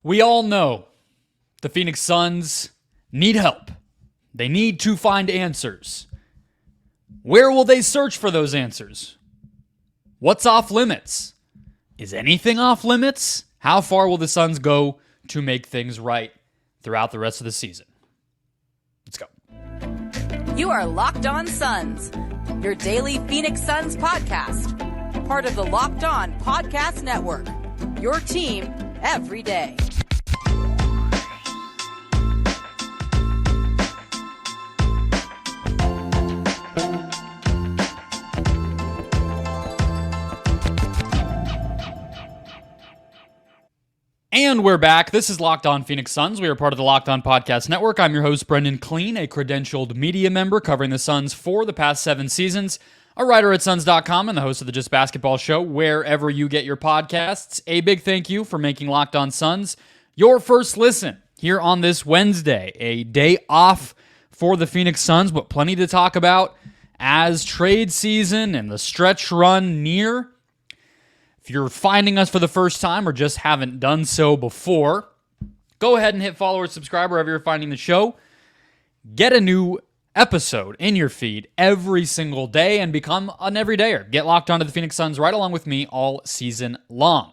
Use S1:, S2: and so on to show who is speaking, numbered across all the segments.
S1: We all know the Phoenix Suns need help. They need to find answers. Where will they search for those answers? What's off limits? Is anything off limits? How far will the Suns go to make things right throughout the rest of the season? Let's go.
S2: You are Locked On Suns, your daily Phoenix Suns podcast. Part of the Locked On Podcast Network, your team every day.
S1: And we're back. This is Locked On Phoenix Suns. We are part of the Locked On Podcast Network. I'm your host, Brendon Kleen, a credentialed media member covering the Suns for the past 7 seasons, a writer at Suns.com, and the host of the Just Basketball Show, wherever you get your podcasts. A big thank you for making Locked On Suns your first listen here on this Wednesday, a day off for the Phoenix Suns, but plenty to talk about as trade season and the stretch run near. If you're finding us for the first time or just haven't done so before, go ahead and hit follow or subscribe wherever you're finding the show. Get a new episode in your feed every single day and become an everydayer. Get locked onto the Phoenix Suns right along with me all season long.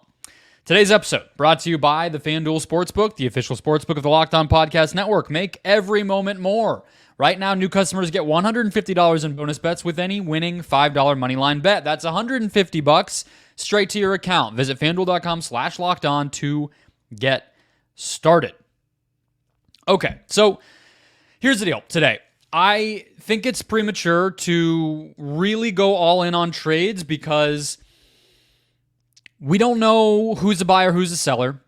S1: Today's episode brought to you by the FanDuel Sportsbook, the official sportsbook of the Locked On Podcast Network. Make every moment more. Right now, new customers get $150 in bonus bets with any winning $5 moneyline bet. That's $150 straight to your account. Visit FanDuel.com/LockedOn to get started. Okay, so here's the deal today. I think it's premature to really go all in on trades because we don't know who's a buyer, who's a seller.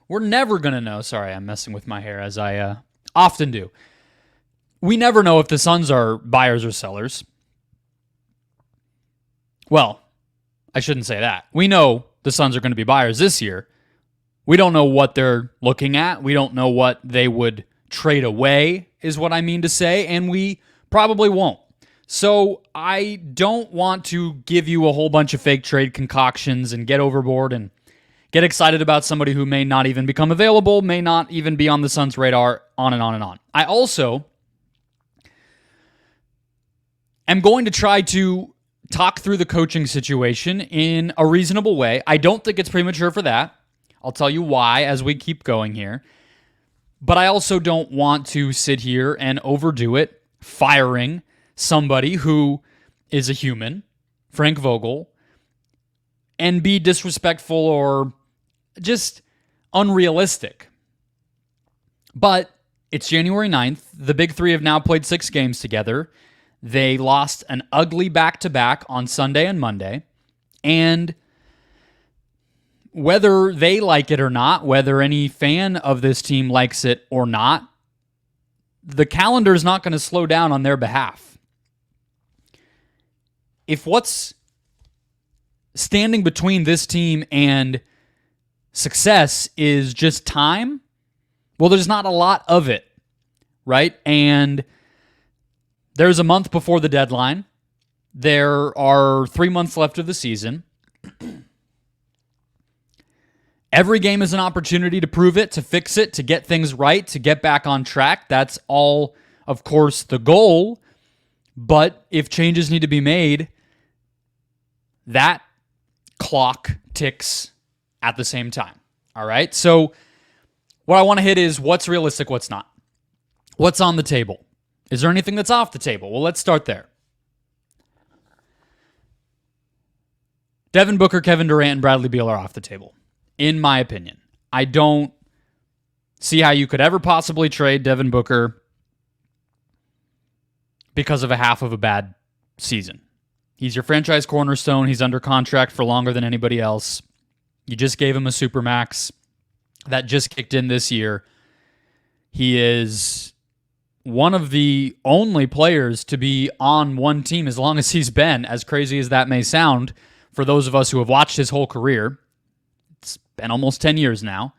S1: We're never going to know. Sorry, I'm messing with my hair as I often do. We never know if the Suns are buyers or sellers. Well, I shouldn't say that. We know the Suns are going to be buyers this year. We don't know what they're looking at. We don't know what they would trade away, is what I mean to say, and we probably won't. So I don't want to give you a whole bunch of fake trade concoctions and get overboard and get excited about somebody who may not even become available, may not even be on the Suns' radar, on and on and on. I also am going to try to talk through the coaching situation in a reasonable way. I don't think it's premature for that. I'll tell you why as we keep going here. But I also don't want to sit here and overdo it, firing somebody who is a human, Frank Vogel, and be disrespectful or just unrealistic. But it's January 9th. The Big Three have now played 6 games together. They lost an ugly back-to-back on Sunday and Monday. And whether they like it or not, whether any fan of this team likes it or not, the calendar is not going to slow down on their behalf. If what's standing between this team and success is just time, well, there's not a lot of it, right? And there's a month before the deadline. There are 3 months left of the season. Every game is an opportunity to prove it, to fix it, to get things right, to get back on track. That's all, of course, the goal. But if changes need to be made, that clock ticks at the same time. All right? So what I want to hit is what's realistic, what's not. What's on the table? Is there anything that's off the table? Well, let's start there. Devin Booker, Kevin Durant, and Bradley Beal are off the table, in my opinion. I don't see how you could ever possibly trade Devin Booker because of a half of a bad season. He's your franchise cornerstone. He's under contract for longer than anybody else. You just gave him a supermax that just kicked in this year. He is one of the only players to be on one team as long as he's been, as crazy as that may sound for those of us who have watched his whole career. It's been almost 10 years now.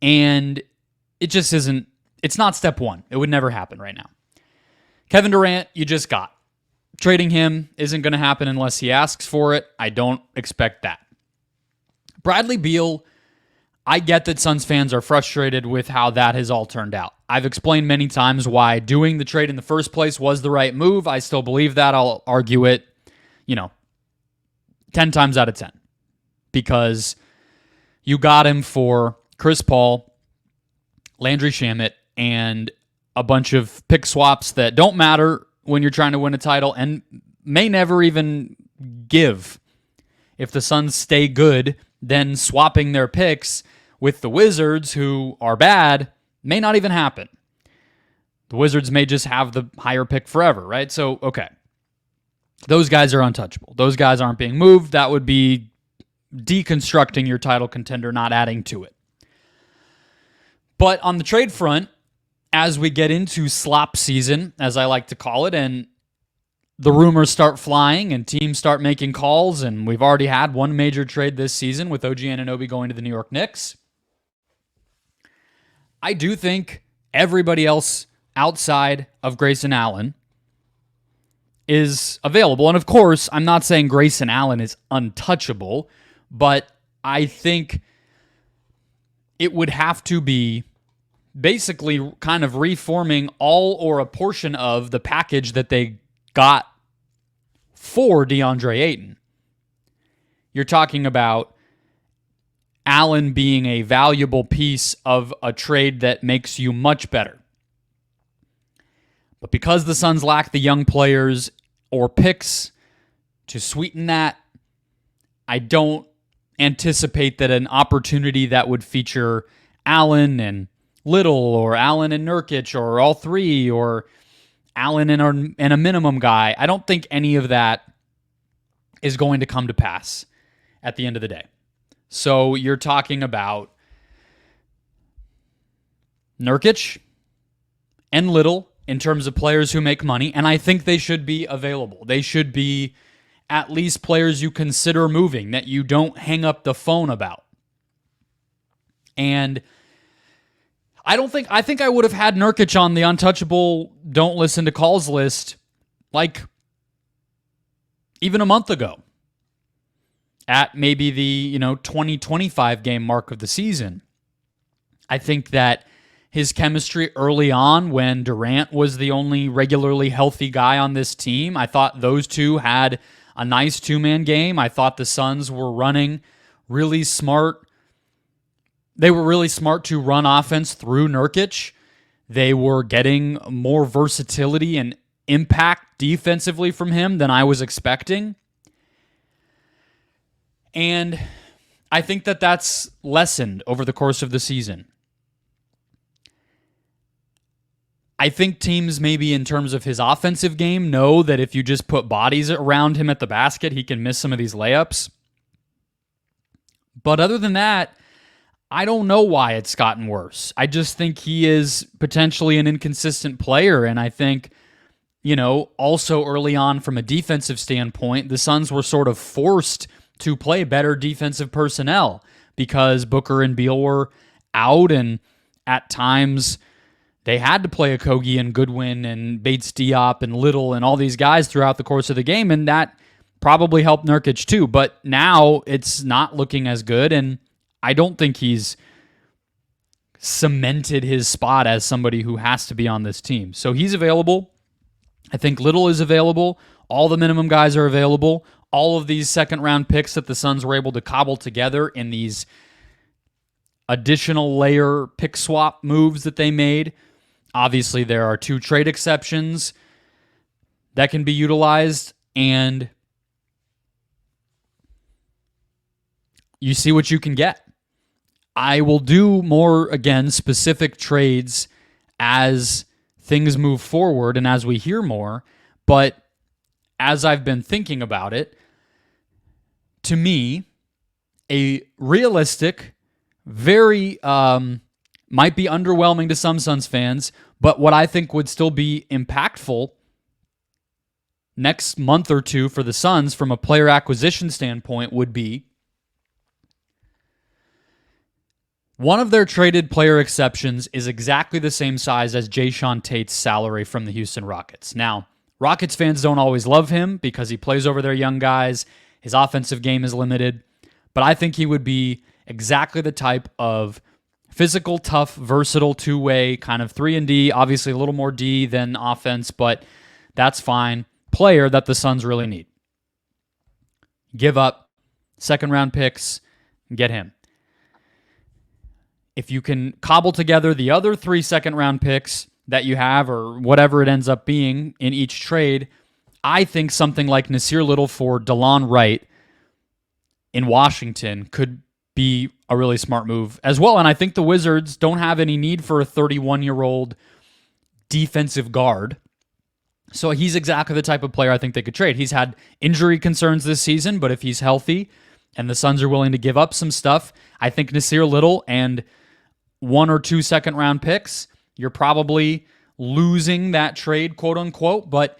S1: And it just isn't, it's not step one. It would never happen right now. Kevin Durant, you just got. Trading him isn't going to happen unless he asks for it. I don't expect that. Bradley Beal, I get that Suns fans are frustrated with how that has all turned out. I've explained many times why doing the trade in the first place was the right move. I still believe that. I'll argue it, 10 times out of 10. Because you got him for Chris Paul, Landry Shamet, and a bunch of pick swaps that don't matter when you're trying to win a title and may never even give. If the Suns stay good, then swapping their picks with the Wizards, who are bad, may not even happen. The Wizards may just have the higher pick forever, right? So, okay. Those guys are untouchable. Those guys aren't being moved. That would be deconstructing your title contender, not adding to it. But on the trade front, as we get into slop season, as I like to call it, and the rumors start flying and teams start making calls, and we've already had one major trade this season with OG Anunoby going to the New York Knicks, I do think everybody else outside of Grayson Allen is available. And of course, I'm not saying Grayson Allen is untouchable, but I think it would have to be basically kind of reforming all or a portion of the package that they got for DeAndre Ayton. You're talking about Allen being a valuable piece of a trade that makes you much better. But because the Suns lack the young players or picks to sweeten that, I don't anticipate that an opportunity that would feature Allen and Little or Allen and Nurkic or all three or Allen and a minimum guy, I don't think any of that is going to come to pass at the end of the day. So you're talking about Nurkic and Little in terms of players who make money, and I think they should be available. They should be at least players you consider moving, that you don't hang up the phone about. And I think I would have had Nurkic on the untouchable, don't listen to calls list like even a month ago at maybe the 20-25 game mark of the season. I think that his chemistry early on when Durant was the only regularly healthy guy on this team, I thought those two had a nice two-man game. I thought the Suns were running really smart. They were really smart to run offense through Nurkic. They were getting more versatility and impact defensively from him than I was expecting. And I think that that's lessened over the course of the season. I think teams maybe in terms of his offensive game know that if you just put bodies around him at the basket, he can miss some of these layups. But other than that, I don't know why it's gotten worse. I just think he is potentially an inconsistent player, and I think, also early on from a defensive standpoint, the Suns were sort of forced to play better defensive personnel because Booker and Beal were out, and at times they had to play Okogie and Goodwin and Bates Diop and Little and all these guys throughout the course of the game, and that probably helped Nurkic too. But now it's not looking as good, and I don't think he's cemented his spot as somebody who has to be on this team. So he's available. I think Little is available. All the minimum guys are available. All of these second-round picks that the Suns were able to cobble together in these additional layer pick swap moves that they made. Obviously, there are 2 trade exceptions that can be utilized, and you see what you can get. I will do more, again, specific trades as things move forward and as we hear more, but as I've been thinking about it, to me, a realistic, very, might be underwhelming to some Suns fans, but what I think would still be impactful next month or two for the Suns from a player acquisition standpoint would be one of their traded player exceptions is exactly the same size as Jayshawn Tate's salary from the Houston Rockets. Now, Rockets fans don't always love him because he plays over their young guys. His offensive game is limited, but I think he would be exactly the type of physical, tough, versatile, two-way, kind of 3-and-D, obviously a little more D than offense, but that's fine, player that the Suns really need. Give up second-round picks, get him. If you can cobble together the other 3 second-round picks that you have, or whatever it ends up being in each trade, I think something like Nasir Little for DeLon Wright in Washington could be a really smart move as well. And I think the Wizards don't have any need for a 31-year-old defensive guard. So he's exactly the type of player I think they could trade. He's had injury concerns this season, but if he's healthy and the Suns are willing to give up some stuff, I think Nasir Little and 1 or 2 second-round picks, you're probably losing that trade, quote unquote, but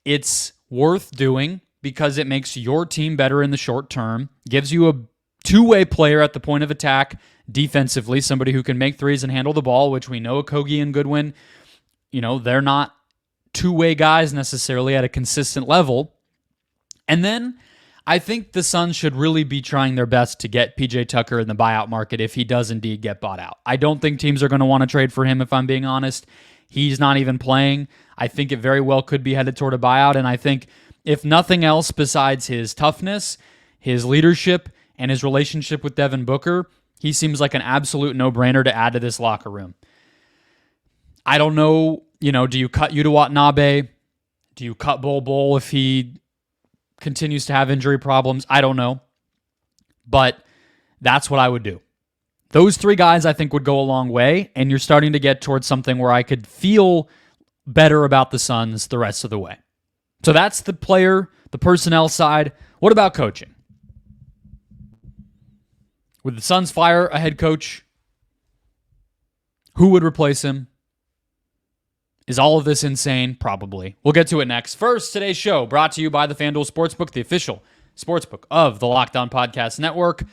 S1: it's worth doing because it makes your team better in the short term, gives you a two-way player at the point of attack defensively, somebody who can make threes and handle the ball, which we know Okogie and Goodwin, they're not two-way guys necessarily at a consistent level. And then I think the Suns should really be trying their best to get PJ Tucker in the buyout market if he does indeed get bought out. I don't think teams are going to want to trade for him, if I'm being honest. He's not even playing. I think it very well could be headed toward a buyout, and I think if nothing else besides his toughness, his leadership, and his relationship with Devin Booker, he seems like an absolute no-brainer to add to this locker room. I don't know, do you cut Yuta Watanabe? Do you cut Bol if he continues to have injury problems? I don't know. But that's what I would do. Those 3 guys I think would go a long way, and you're starting to get towards something where I could feel better about the Suns the rest of the way. So that's the player, the personnel side. What about coaching? Would the Suns fire a head coach? Who would replace him? Is all of this insane? Probably. We'll get to it next. First, today's show brought to you by the FanDuel Sportsbook, the official sportsbook of the Locked On Podcast Network.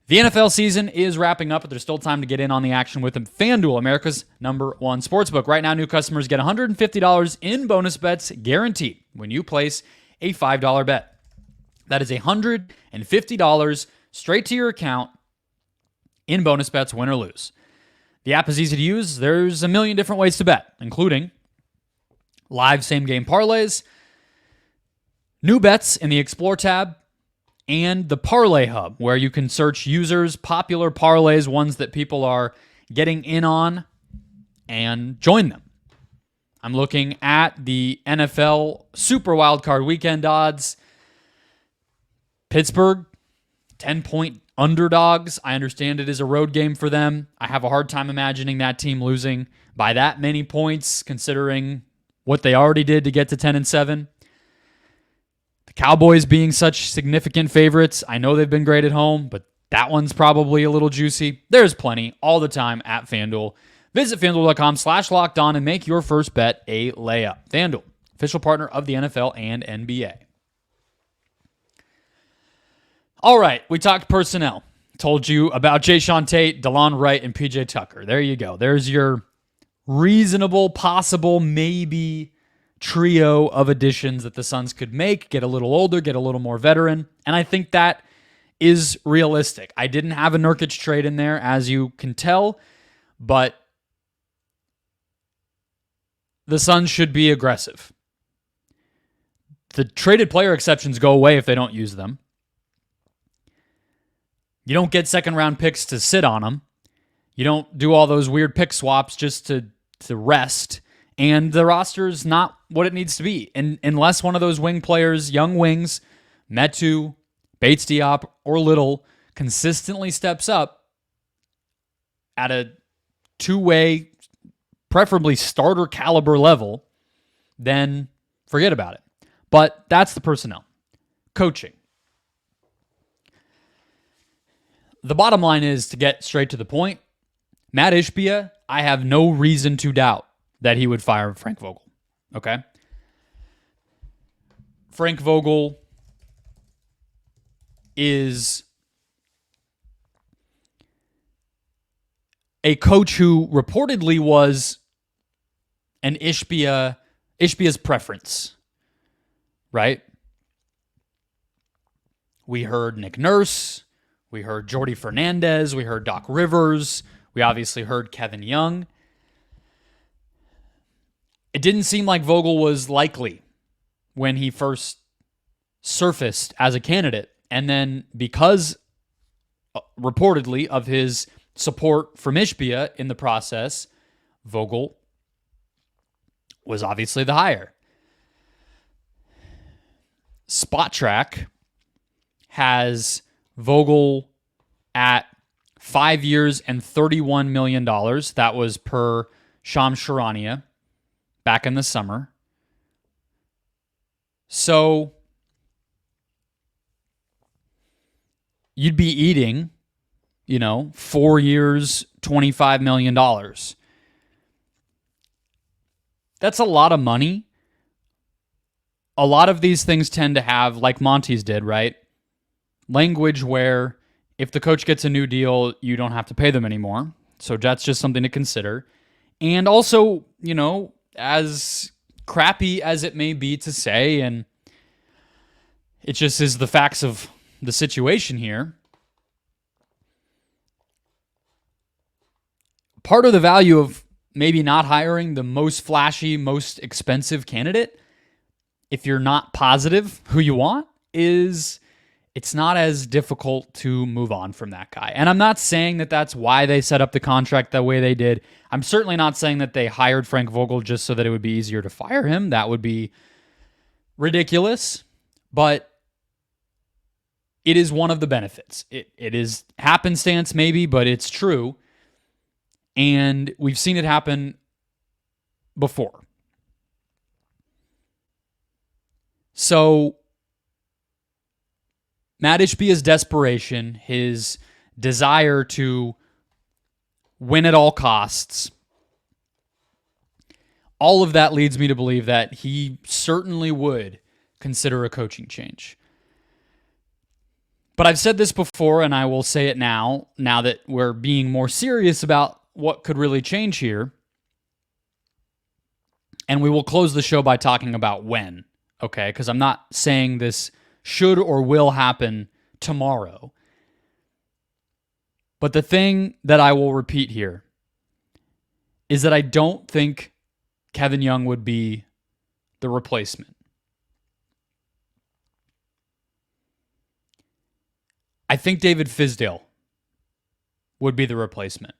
S1: The NFL season is wrapping up, but there's still time to get in on the action with FanDuel, America's #1 sportsbook. Right now, new customers get $150 in bonus bets guaranteed when you place a $5 bet. That is $150 straight to your account in bonus bets, win or lose. The app is easy to use. There's a million different ways to bet, including live same-game parlays, new bets in the Explore tab, and the Parlay Hub, where you can search users' popular parlays, ones that people are getting in on, and join them. I'm looking at the NFL Super Wildcard Weekend odds. Pittsburgh, 10-point underdogs. I understand it is a road game for them. I have a hard time imagining that team losing by that many points, considering what they already did to get to 10-7. The Cowboys being such significant favorites. I know they've been great at home, but that one's probably a little juicy. There's plenty all the time at FanDuel. Visit FanDuel.com/LockedOn and make your first bet a layup. FanDuel, official partner of the NFL and NBA. All right, we talked personnel. Told you about Jae'Sean Tate, DeLon Wright, and PJ Tucker. There you go. There's your reasonable, possible, maybe trio of additions that the Suns could make, get a little older, get a little more veteran, and I think that is realistic. I didn't have a Nurkic trade in there, as you can tell, but the Suns should be aggressive. The traded player exceptions go away if they don't use them. You don't get second-round picks to sit on them. You don't do all those weird pick swaps just to rest. And the roster is not what it needs to be. And unless one of those wing players, young wings, Metu, Bates Diop, or Little, consistently steps up at a two-way, preferably starter caliber level, then forget about it. But that's the personnel. Coaching. The bottom line is, to get straight to the point, Mat Ishbia, I have no reason to doubt that he would fire Frank Vogel. Okay? Frank Vogel is a coach who reportedly was an Ishbia's preference, right? We heard Nick Nurse. We heard Jordy Fernandez. We heard Doc Rivers. We obviously heard Kevin Young. It didn't seem like Vogel was likely when he first surfaced as a candidate. And then because, reportedly, of his support from Ishbia in the process, Vogel was obviously the hire. Spot Track has Vogel at 5 years and $31 million. That was per Shams Charania back in the summer. So you'd be eating, 4 years, $25 million. That's a lot of money. A lot of these things tend to have, like Monty's did, right? Language where if the coach gets a new deal, you don't have to pay them anymore. So that's just something to consider. And also, as crappy as it may be to say, and it just is the facts of the situation here, part of the value of maybe not hiring the most flashy, most expensive candidate, if you're not positive who you want, is it's not as difficult to move on from that guy. And I'm not saying that that's why they set up the contract the way they did. I'm certainly not saying that they hired Frank Vogel just so that it would be easier to fire him. That would be ridiculous. But it is one of the benefits. It is happenstance maybe, but it's true. And we've seen it happen before. So Mat Ishbia's desperation, his desire to win at all costs, all of that leads me to believe that he certainly would consider a coaching change. But I've said this before, and I will say it now that we're being more serious about what could really change here. And we will close the show by talking about when, okay? Because I'm not saying this should or will happen tomorrow. But the thing that I will repeat here is that I don't think Kevin Young would be the replacement. I think David Fizdale would be the replacement.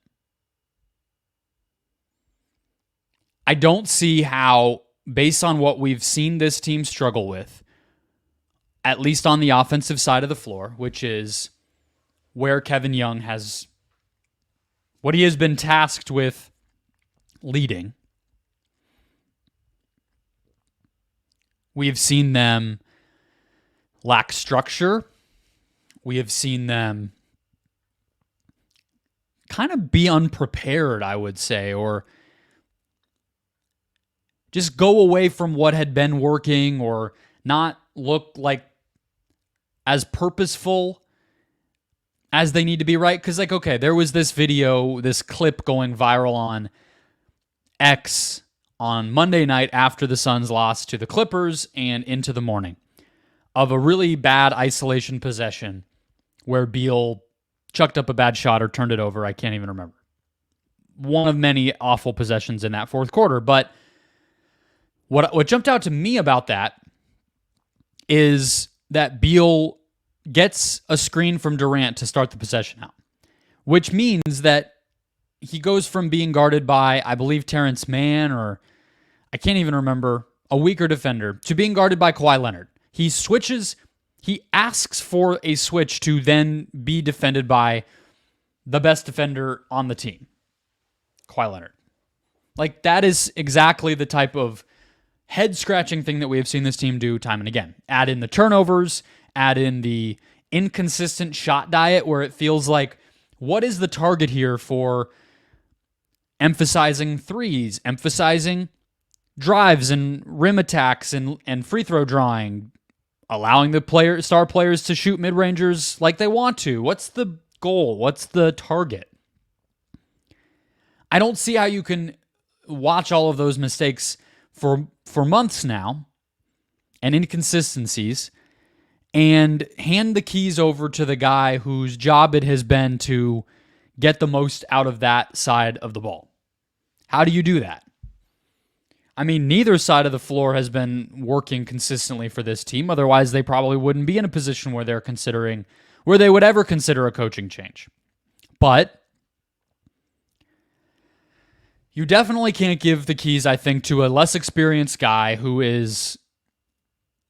S1: I don't see how, based on what we've seen this team struggle with, at least on the offensive side of the floor, which is where Kevin Young has, what he has been tasked with leading. We have seen them lack structure. We have seen them kind of be unprepared, I would say, or just go away from what had been working or not look like as purposeful as they need to be, right? Because, okay, there was this video, this clip going viral on X on Monday night after the Suns lost to the Clippers and into the morning of a really bad isolation possession where Beal chucked up a bad shot or turned it over. I can't even remember. One of many awful possessions in that fourth quarter, but what jumped out to me about that is that Beal gets a screen from Durant to start the possession out, which means that he goes from being guarded by, I believe, Terrence Mann, or I can't even remember, a weaker defender, to being guarded by Kawhi Leonard. He switches, he asks for a switch to then be defended by the best defender on the team, Kawhi Leonard. Like, that is exactly the type of head-scratching thing that we have seen this team do time and again. Add in the turnovers, add in the inconsistent shot diet where it feels like, what is the target here for emphasizing threes, emphasizing drives and rim attacks and free throw drawing, allowing the star players to shoot mid-rangers like they want to? What's the goal? What's the target? I don't see how you can watch all of those mistakes for months now and inconsistencies and hand the keys over to the guy whose job it has been to get the most out of that side of the ball. How do you do that? I mean, neither side of the floor has been working consistently for this team. Otherwise, they probably wouldn't be in a position where they would ever consider a coaching change. But you definitely can't give the keys, I think, to a less experienced guy who is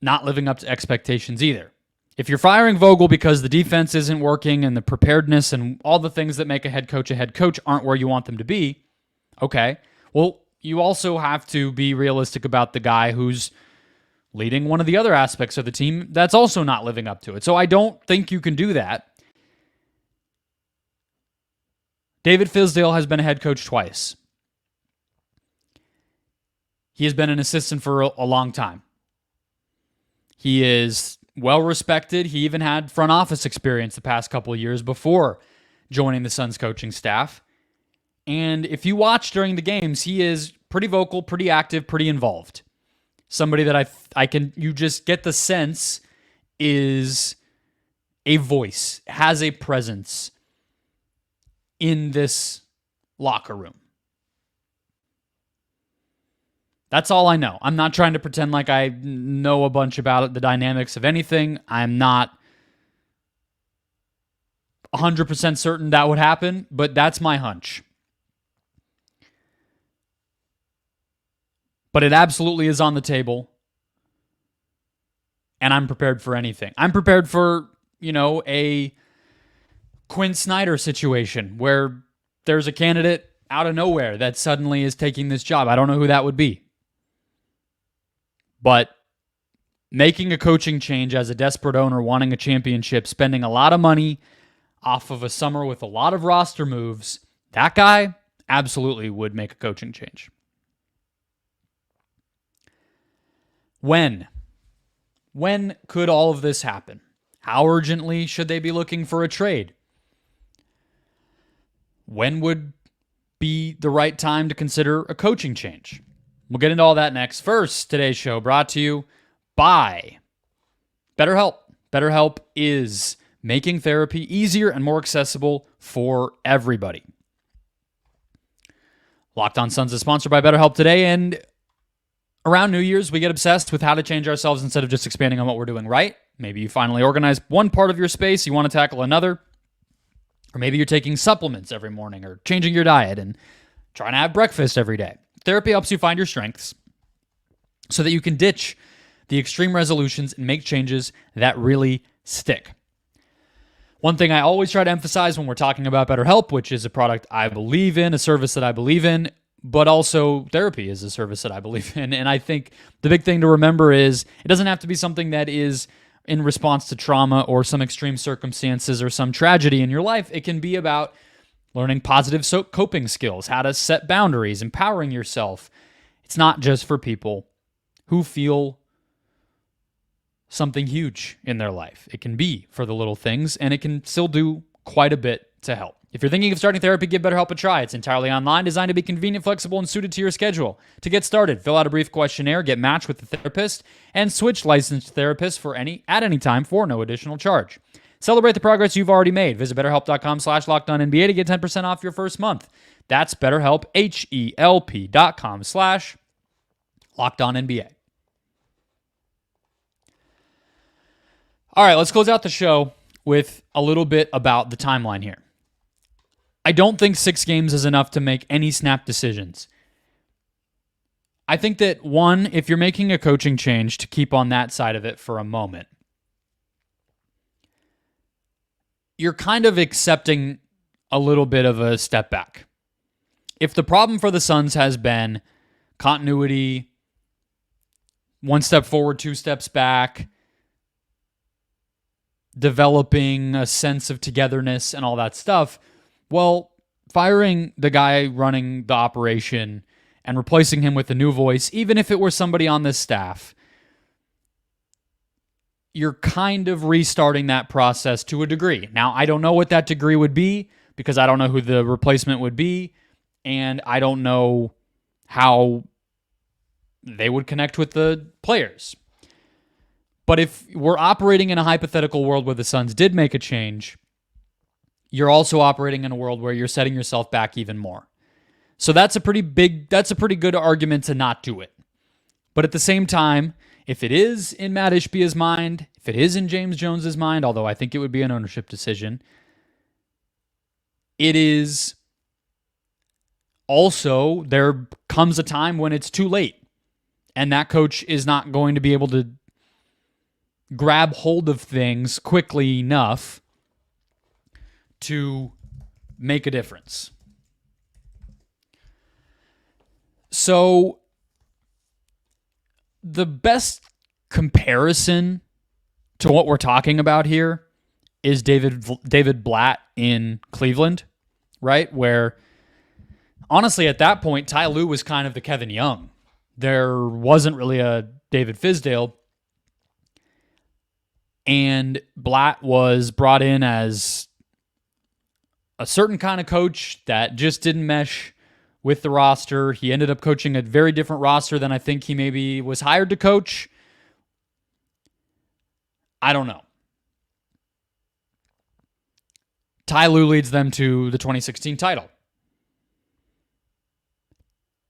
S1: not living up to expectations either. If you're firing Vogel because the defense isn't working and the preparedness and all the things that make a head coach aren't where you want them to be, okay, well, you also have to be realistic about the guy who's leading one of the other aspects of the team that's also not living up to it. So I don't think you can do that. David Fizdale has been a head coach twice. He has been an assistant for a long time. He is well respected. He even had front office experience the past couple of years before joining the Suns coaching staff. And if you watch during the games, he is pretty vocal, pretty active, pretty involved. Somebody that you just get the sense is a voice, has a presence in this locker room. That's all I know. I'm not trying to pretend like I know a bunch about the dynamics of anything. I'm not 100% certain that would happen, but that's my hunch. But it absolutely is on the table, and I'm prepared for anything. I'm prepared for, a Quinn Snyder situation where there's a candidate out of nowhere that suddenly is taking this job. I don't know who that would be. But making a coaching change as a desperate owner wanting a championship, spending a lot of money off of a summer with a lot of roster moves, that guy absolutely would make a coaching change. When? When could all of this happen? How urgently should they be looking for a trade? When would be the right time to consider a coaching change? We'll get into all that next. First, today's show brought to you by BetterHelp. BetterHelp is making therapy easier and more accessible for everybody. Locked On Suns is sponsored by BetterHelp today, and around New Year's, we get obsessed with how to change ourselves instead of just expanding on what we're doing right. Maybe you finally organize one part of your space, you want to tackle another. Or maybe you're taking supplements every morning or changing your diet and trying to have breakfast every day. Therapy helps you find your strengths so that you can ditch the extreme resolutions and make changes that really stick. One thing I always try to emphasize when we're talking about BetterHelp, which is a product I believe in, a service that I believe in, but also therapy is a service that I believe in. And I think the big thing to remember is it doesn't have to be something that is in response to trauma or some extreme circumstances or some tragedy in your life. It can be about learning positive coping skills, how to set boundaries, empowering yourself. It's not just for people who feel something huge in their life. It can be for the little things, and it can still do quite a bit to help. If you're thinking of starting therapy, give BetterHelp a try. It's entirely online, designed to be convenient, flexible, and suited to your schedule. To get started, fill out a brief questionnaire, get matched with a therapist, and switch licensed therapists at any time for no additional charge. Celebrate the progress you've already made. Visit BetterHelp.com/LockedOnNBA to get 10% off your first month. That's BetterHelp, HELP.com/LockedOnNBA. All right, let's close out the show with a little bit about the timeline here. I don't think 6 games is enough to make any snap decisions. I think that, one, if you're making a coaching change, to keep on that side of it for a moment, you're kind of accepting a little bit of a step back. If the problem for the Suns has been continuity, 1 step forward, 2 steps back, developing a sense of togetherness and all that stuff, well, firing the guy running the operation and replacing him with a new voice, even if it were somebody on this staff, you're kind of restarting that process to a degree. Now, I don't know what that degree would be because I don't know who the replacement would be, and I don't know how they would connect with the players. But if we're operating in a hypothetical world where the Suns did make a change, you're also operating in a world where you're setting yourself back even more. So that's a pretty good argument to not do it. But at the same time, if it is in Mat Ishbia's mind, if it is in James Jones's mind, although I think it would be an ownership decision, it is also, there comes a time when it's too late. And that coach is not going to be able to grab hold of things quickly enough to make a difference. So the best comparison to what we're talking about here is David Blatt in Cleveland, right? Where honestly at that point, Ty Lue was kind of the Kevin Young. There wasn't really a David Fizdale. And Blatt was brought in as a certain kind of coach that just didn't mesh with the roster. He ended up coaching a very different roster than I think he maybe was hired to coach. I don't know. Ty Lue leads them to the 2016 title.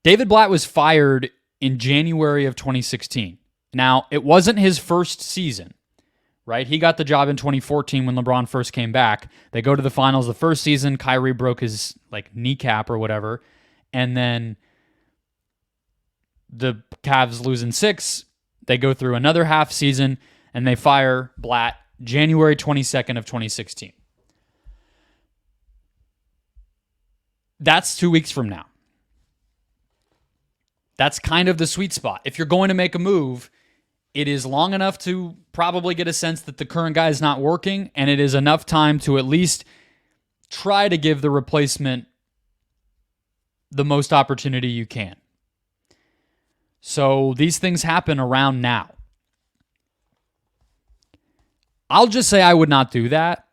S1: David Blatt was fired in January of 2016. Now, it wasn't his first season, right? He got the job in 2014 when LeBron first came back. They go to the finals the first season. Kyrie broke his kneecap or whatever. And then the Cavs lose in 6. They go through another half season, and they fire Blatt January 22nd of 2016. That's 2 weeks from now. That's kind of the sweet spot. If you're going to make a move, it is long enough to probably get a sense that the current guy is not working, and it is enough time to at least try to give the replacement the most opportunity you can. So these things happen around now. I'll just say I would not do that.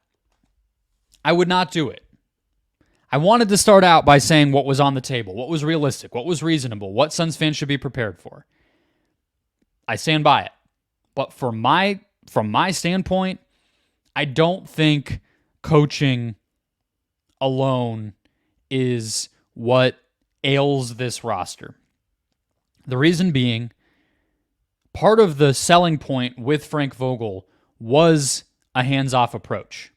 S1: I would not do it. I wanted to start out by saying what was on the table, what was realistic, what was reasonable, what Suns fans should be prepared for. I stand by it. But from my standpoint, I don't think coaching alone is what ails this roster. The reason being, part of the selling point with Frank Vogel was a hands-off approach.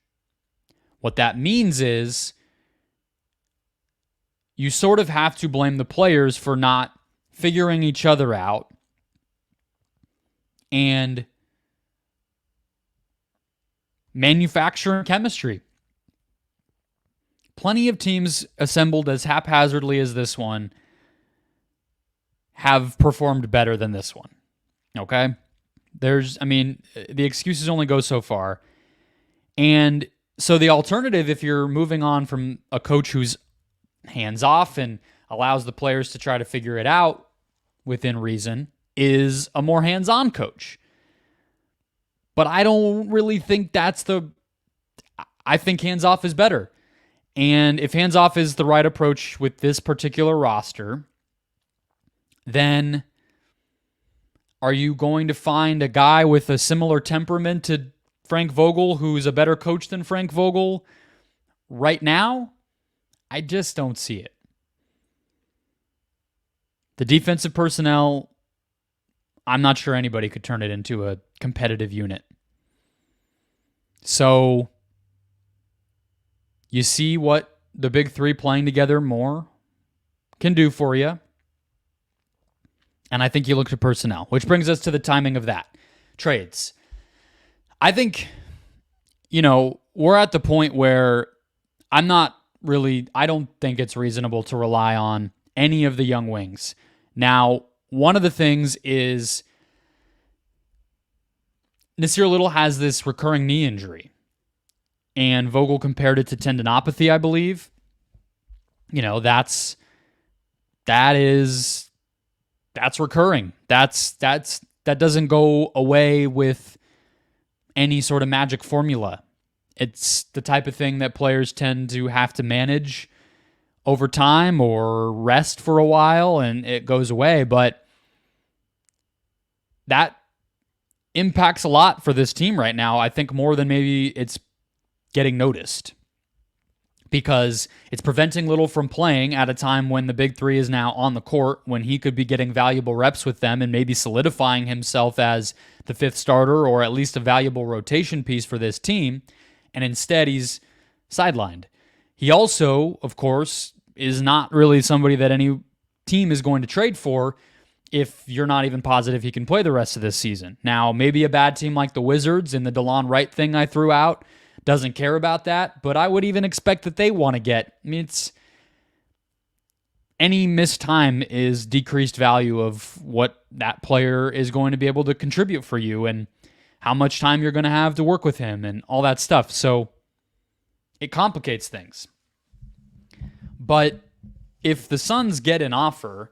S1: What that means is you sort of have to blame the players for not figuring each other out and manufacturing chemistry. Plenty of teams assembled as haphazardly as this one have performed better than this one. Okay? The excuses only go so far. And so the alternative, if you're moving on from a coach who's hands off and allows the players to try to figure it out within reason, is a more hands-on coach. But I don't really think I think hands-off is better. And if hands-off is the right approach with this particular roster, then are you going to find a guy with a similar temperament to Frank Vogel who's a better coach than Frank Vogel right now? I just don't see it. The defensive personnel, I'm not sure anybody could turn it into a competitive unit. So you see what the big three playing together more can do for you. And I think you look to personnel, which brings us to the timing of that. Trades. I think, we're at the point where I don't think it's reasonable to rely on any of the young wings. Now, one of the things is Nasir Little has this recurring knee injury, and Vogel compared it to tendinopathy, I believe. That's recurring. That doesn't go away with any sort of magic formula. It's the type of thing that players tend to have to manage over time or rest for a while and it goes away. But that impacts a lot for this team right now. I think more than maybe it's getting noticed, because it's preventing Little from playing at a time when the big three is now on the court, when he could be getting valuable reps with them and maybe solidifying himself as the fifth starter or at least a valuable rotation piece for this team. And instead, he's sidelined. He also, of course, is not really somebody that any team is going to trade for if you're not even positive he can play the rest of this season. Now, maybe a bad team like the Wizards in the DeLon Wright thing I threw out doesn't care about that, but I would even expect that they want to get, any missed time is decreased value of what that player is going to be able to contribute for you and how much time you're going to have to work with him and all that stuff. So it complicates things. But if the Suns get an offer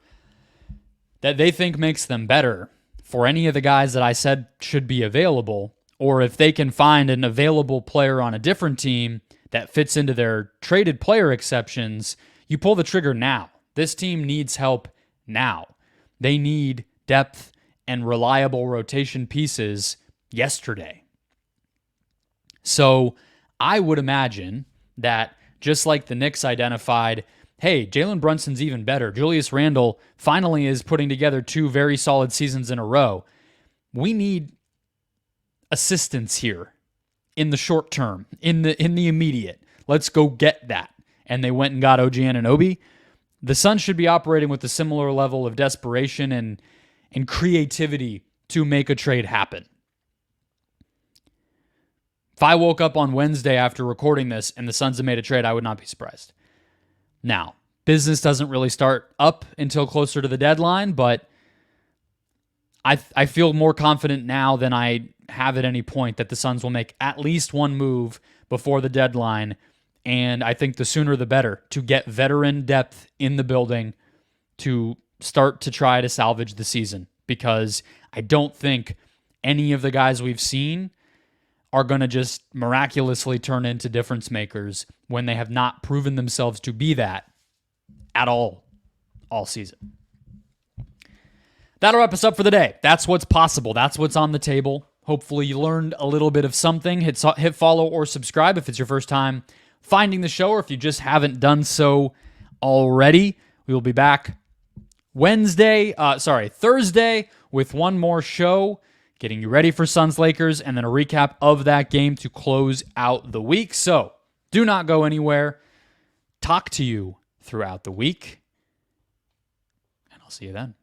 S1: that they think makes them better for any of the guys that I said should be available, or if they can find an available player on a different team that fits into their traded player exceptions, you pull the trigger now. This team needs help now. They need depth and reliable rotation pieces yesterday. So I would imagine that just like the Knicks identified, hey, Jalen Brunson's even better. Julius Randle finally is putting together 2 very solid seasons in a row. We need assistance here in the short term, in the immediate. Let's go get that. And they went and got OG Anunoby. The Suns should be operating with a similar level of desperation and creativity to make a trade happen. If I woke up on Wednesday after recording this and the Suns had made a trade, I would not be surprised. Now, business doesn't really start up until closer to the deadline, but I feel more confident now than I have at any point that the Suns will make at least one move before the deadline, and I think the sooner the better to get veteran depth in the building to start to try to salvage the season, because I don't think any of the guys we've seen are going to just miraculously turn into difference makers when they have not proven themselves to be that at all season. That'll wrap us up for the day. That's what's possible. That's what's on the table. Hopefully you learned a little bit of something. Hit follow or subscribe if it's your first time finding the show, or if you just haven't done so already. We will be back Thursday with one more show, getting you ready for Suns-Lakers, and then a recap of that game to close out the week. So do not go anywhere. Talk to you throughout the week, and I'll see you then.